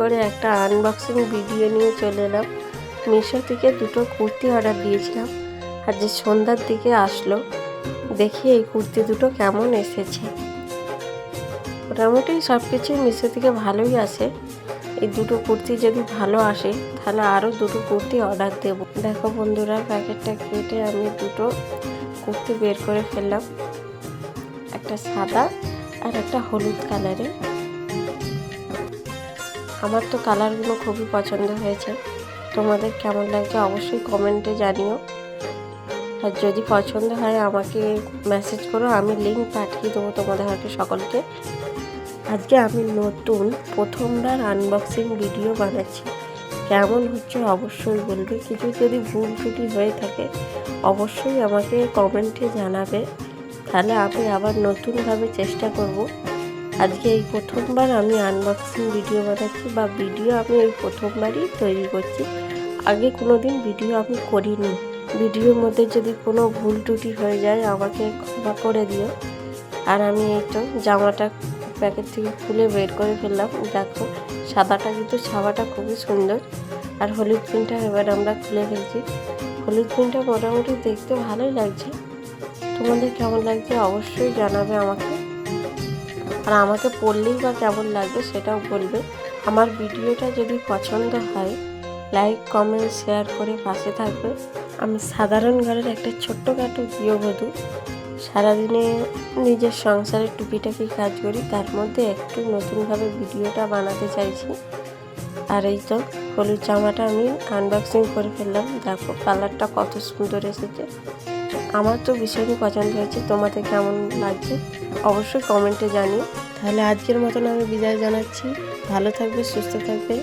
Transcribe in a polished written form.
করে একটা unboxing video নিয়ে চলে এলাম। মিশো থেকে দুটো কুর্তি অর্ডার দিয়েছিলাম, আর যে সন্ধ্যার দিকে আসলো, দেখি এই কুর্তি দুটো কেমন এসেছে। মোটামুটি সব কিছুই মিশো থেকে ভালোই আসে। এই দুটো কুর্তি যদি ভালো আসে তাহলে আরও দুটো কুর্তি অর্ডার দেব। দেখো বন্ধুরা, প্যাকেটটা কেটে আমি দুটো কুর্তি বের করে ফেললাম, একটা সাদা আর একটা হলুদ কালারে। আমার তো কালারগুলো খুবই পছন্দ হয়েছে, তোমাদের কেমন লাগছে অবশ্যই কমেন্টে জানিও। আর যদি পছন্দ হয় আমাকে মেসেজ করো, আমি লিঙ্ক পাঠিয়ে দেবো তোমাদেরকে সকলকে। আজকে আমি নতুন প্রথমবার আনবক্সিং ভিডিও বানাচ্ছি, কেমন হচ্ছে অবশ্যই বলবে। কিছু যদি ভুল ত্রুটি হয়ে থাকে অবশ্যই আমাকে কমেন্টে জানাবে, তাহলে আমি আবার নতুনভাবে চেষ্টা করব। আজকে এই প্রথমবার আমি আনবক্সিং ভিডিও বানাচ্ছি, বা ভিডিও আমি এই প্রথমবারই তৈরি করছি। আগে কোনো দিন ভিডিও আমি করিনি। ভিডিওর মধ্যে যদি কোনো ভুল ত্রুটি হয়ে যায় আমাকে ক্ষমা করে দিও। আর আমি এই তো জামাটা প্যাকেট থেকে খুলে বের করে ফেললাম। দেখো সাদাটা কিন্তু ছাপাটা খুবই সুন্দর, আর হলুদ প্রিন্টটা এবার আমরা খুলে ফেলছি। হলুদ প্রিন্টটা মোটামুটি দেখতে ভালোই লাগছে, তোমাদের কেমন লাগছে অবশ্যই জানাবে আমাকে। আর আমাকে পড়লেই বা কেমন লাগবে সেটাও বলবে। আমার ভিডিওটা যদি পছন্দ হয় লাইক কমেন্ট শেয়ার করে পাশে থাকবে। আমি সাধারণ ঘরের একটা ছোট্টখাটো গৃহবধূ, সারাদিনে নিজের সংসারে টুকিটাকি কাজ করি, তার মধ্যে একটু নতুনভাবে ভিডিওটা বানাতে চাইছি। আর এই তো হলুদ জামাটা আমি আনবক্সিং করে ফেললাম। দেখো কালারটা কত সুন্দর এসেছে, আমার তো ভীষণই পছন্দ হয়েছে। তোমাদের কেমন লাগছে অবশ্যই কমেন্টে জানিও। তাহলে আজকের মতন আমি বিদায় জানাচ্ছি। ভালো থাকবে, সুস্থ থাকবে।